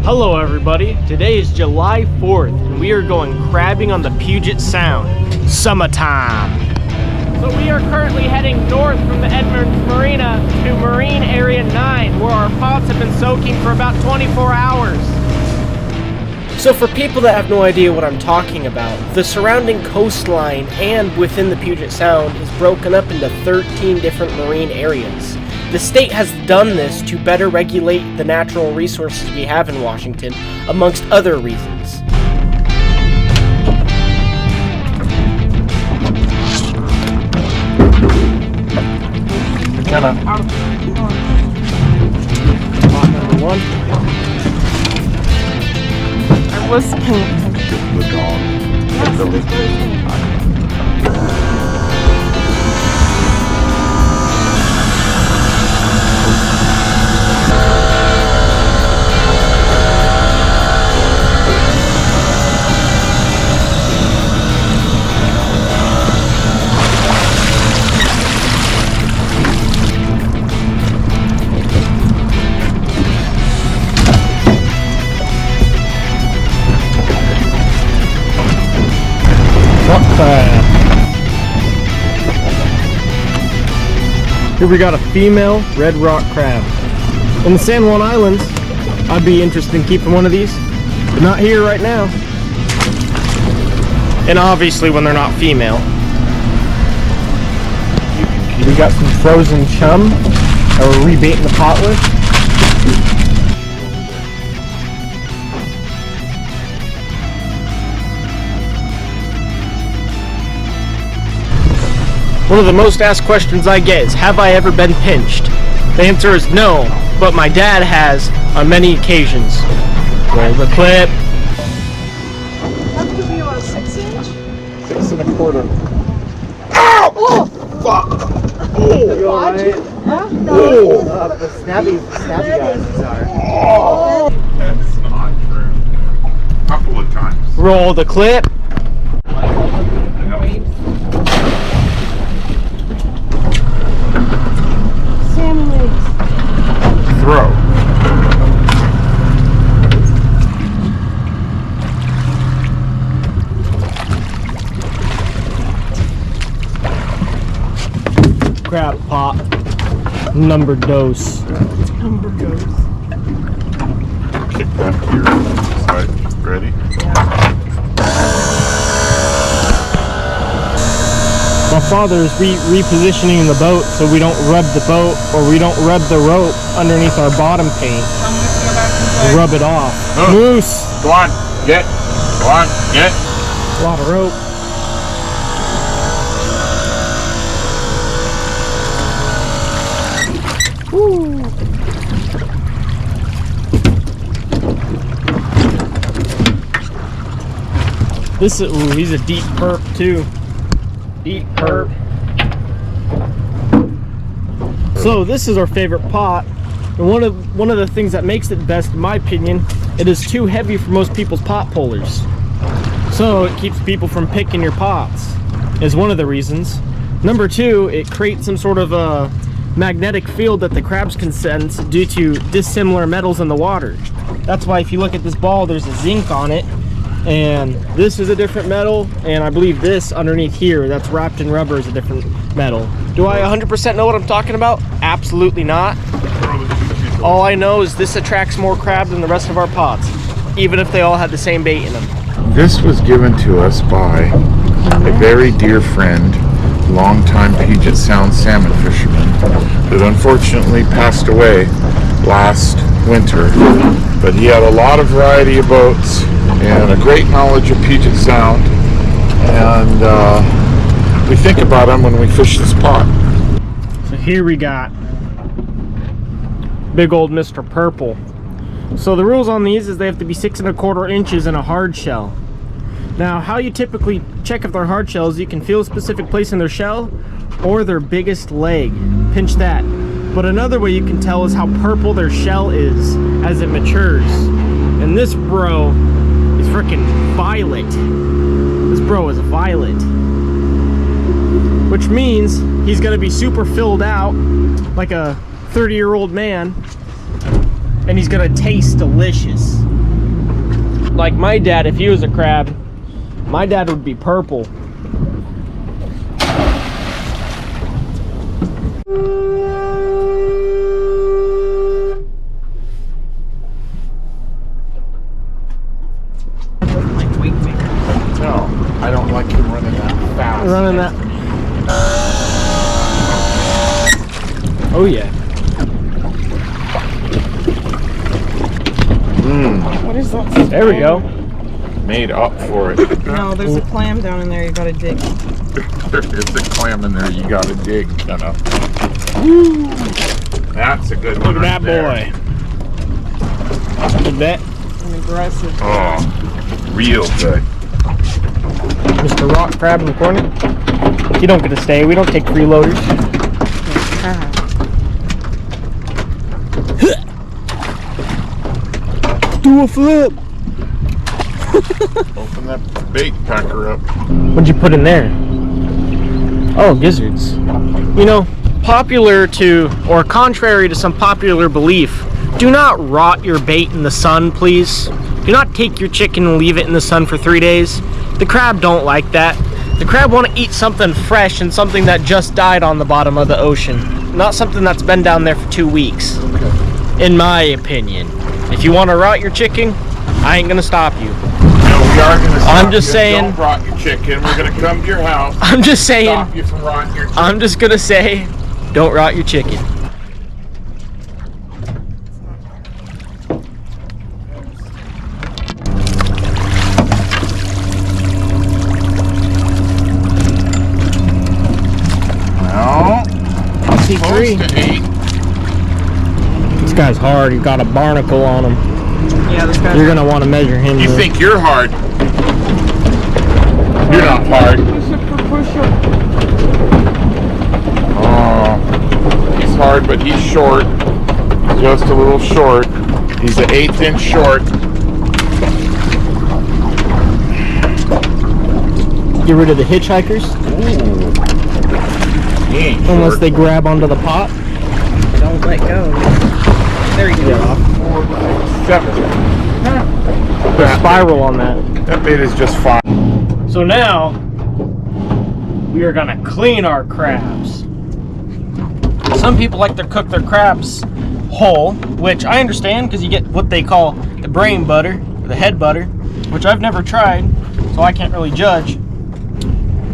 Hello everybody, today is July 4th and we are going crabbing on the Puget Sound. Summertime! So we are currently heading north from the Edmonds Marina to Marine Area 9 where our pots have been soaking for about 24 hours. So for people that have no idea what I'm talking about, the surrounding coastline and within the Puget Sound is broken up into 13 different marine areas. The state has done this to better regulate the natural resources we have in Washington, amongst other reasons. Number one. I was paying The dog. Here we got a female red rock crab. In the San Juan Islands, I'd be interested in keeping one of these, but not here right now. And obviously when they're not female. We got some frozen chum that we're rebaiting the pot with. One of the most asked questions I get is, have I ever been pinched? The answer is no, but my dad has on many occasions. Roll the clip. That could be about 6 inch. 6 1/4. Oh! Fuck! Oh! You alright? Huh? No. The snappy guys are. Oh! That's not true. A couple of times. Roll the clip. Salmon legs. Throw. Crab pot. Number dose. Number goes. Kick that here on the side. Ready? My father is repositioning the boat so we don't rub the boat or we don't rub the rope underneath our bottom paint. Rub it off. Oh. Moose! Go on, get. Go on, get. A lot of rope. Woo. This is, ooh, he's a deep perp too. Deep perp. So this is our favorite pot. And one of the things that makes it best, in my opinion, it is too heavy for most people's pot pullers. So it keeps people from picking your pots, is one of the reasons. Number two, it creates some sort of a magnetic field that the crabs can sense due to dissimilar metals in the water. That's why if you look at this ball, there's a zinc on it, and this is a different metal, and I believe this underneath here that's wrapped in rubber is a different metal. Do I 100% know what I'm talking about? Absolutely not. All I know is this attracts more crab than the rest of our pots, even if they all had the same bait in them. This was given to us by a very dear friend, longtime Puget Sound salmon fisherman, that unfortunately passed away last winter. But he had a lot of variety of boats and a great knowledge of Puget Sound, and we think about him when we fish this pot. So here we got big old Mr. Purple. So the rules on these is they have to be 6 1/4 inches in a hard shell. Now how you typically check if they're hard shells, you can feel a specific place in their shell or their biggest leg. Pinch that. But another way you can tell is how purple their shell is as it matures. And this bro is freaking violet. This bro is violet. Which means he's gonna be super filled out like a 30-year-old man, and he's gonna taste delicious. like my dad, if he was a crab, my dad would be purple. No, I don't like him running that fast. Running that. Oh yeah. What is that? There we go. Made up for it. No, there's a clam down in there. You gotta dig. There is a clam in there. You gotta dig, kind of. That's a good one. Look at that boy. Look at that. An aggressive. Oh, real good. Mr. Rock Crab in the corner. You don't get to stay. We don't take freeloaders. Do a flip. Open that bait packer up. What'd you put in there? Oh, gizzards. You know, popular to, or contrary to some popular belief, do not rot your bait in the sun, please. Do not take your chicken and leave it in the sun for 3 days. The crab don't like that. The crab want to eat something fresh and something that just died on the bottom of the ocean, not something that's been down there for 2 weeks. In my opinion. If you want to rot your chicken, I ain't gonna stop you. No, we are gonna stop I'm just you. saying. Don't rot your chicken. We're gonna come to your house. I'm just saying. Stop you from rotting your chicken. I'm just gonna say, don't rot your chicken. Well, I see close to 8. This guy's hard. He's got a barnacle on him. Yeah, this guy's. You're gonna want to measure him. You though. think you're hard? You're not hard. Oh, he's hard, but he's short. Just a little short. He's an 1/8 inch short. Get rid of the hitchhikers, Ooh. He ain't unless short. they grab onto the pot. Don't let go. There you go. 4, 6, 7. The spiral on that. That bait is just fine. So now we are gonna clean our crabs. Some people like to cook their crabs whole, which I understand because you get what they call the brain butter, or the head butter, which I've never tried, so I can't really judge.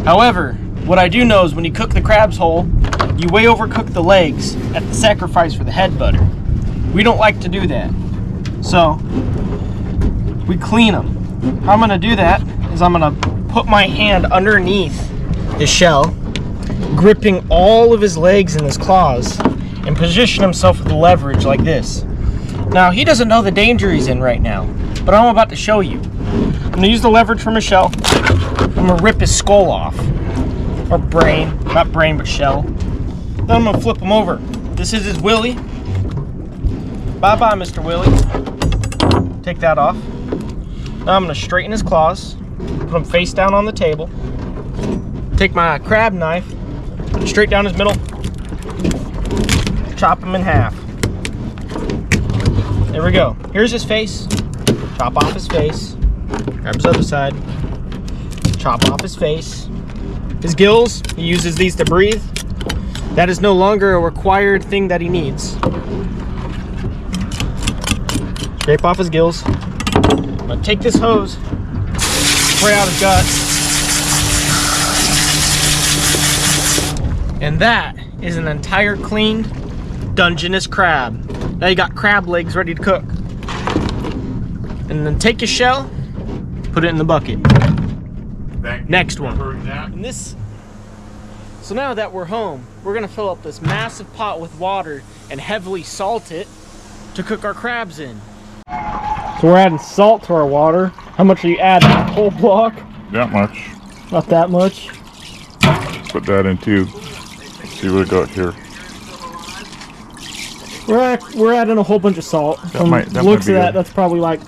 However, what I do know is when you cook the crabs whole, you way overcook the legs at the sacrifice for the head butter. We don't like to do that. So we clean them. How I'm gonna do that is I'm gonna put my hand underneath his shell, gripping all of his legs and his claws, and position himself with the leverage like this. Now, he doesn't know the danger he's in right now, but I'm about to show you. I'm gonna use the leverage from his shell. I'm gonna rip his skull off. Or brain, not brain, but shell. Then I'm gonna flip him over. This is his willy. Bye-bye, Mr. Willy. Take that off. Now I'm gonna straighten his claws, put him face down on the table, take my crab knife, put it straight down his middle, chop him in half. There we go. Here's his face. Chop off his face. Grab his other side. Chop off his face. His gills, he uses these to breathe. That is no longer a required thing that he needs. Scrape off his gills. I'm gonna take this hose, spray out his guts. And that is an entire cleaned Dungeness crab. Now you got crab legs ready to cook. And then take your shell, put it in the bucket. Next one. And this. So now that we're home, we're gonna fill up this massive pot with water and heavily salt it to cook our crabs in. So we're adding salt to our water. How much are you adding? A whole block? That much. Not that much. Put that in too. Let's see what I got here. We're adding a whole bunch of salt. From that looks might be of that, a- that's probably like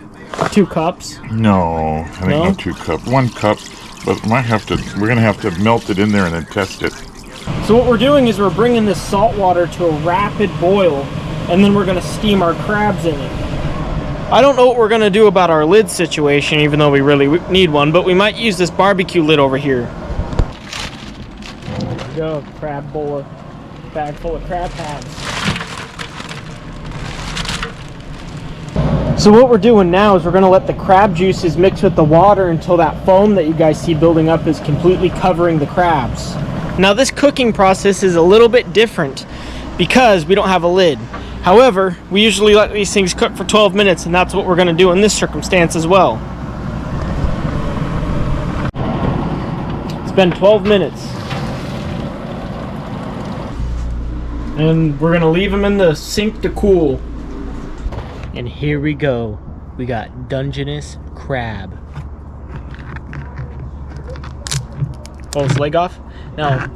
2 cups. No, I think No? not 2 cups. 1 cup, but we're gonna have to melt it in there and then test it. So what we're doing is we're bringing this salt water to a rapid boil, and then we're gonna steam our crabs in it. I don't know what we're gonna do about our lid situation, even though we really need one, but we might use this barbecue lid over here. There we go, crab bowl, bag full of crab pads. So what we're doing now is we're gonna let the crab juices mix with the water until that foam that you guys see building up is completely covering the crabs. Now this cooking process is a little bit different because we don't have a lid. However, we usually let these things cook for 12 minutes, and that's what we're going to do in this circumstance as well. It's been 12 minutes. And we're going to leave them in the sink to cool. And here we go. We got Dungeness crab. Pull his leg off. Now,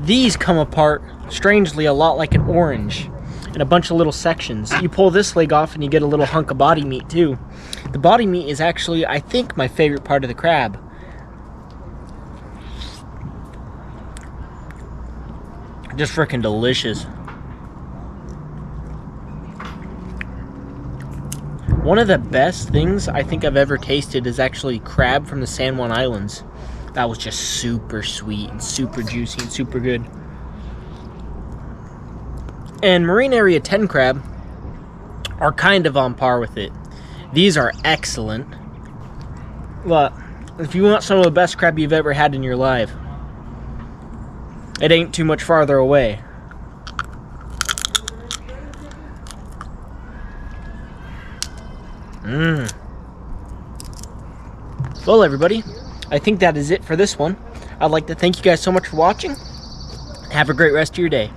these come apart strangely a lot like an orange, in a bunch of little sections. You pull this leg off and you get a little hunk of body meat too. The body meat is actually, I think, my favorite part of the crab. Just freaking delicious. One of the best things I think I've ever tasted is actually crab from the San Juan Islands. That was just super sweet and super juicy and super good. And Marine Area 10 crab are kind of on par with it. These are excellent. But if you want some of the best crab you've ever had in your life, it ain't too much farther away. Well, everybody, I think that is it for this one. I'd like to thank you guys so much for watching. Have a great rest of your day.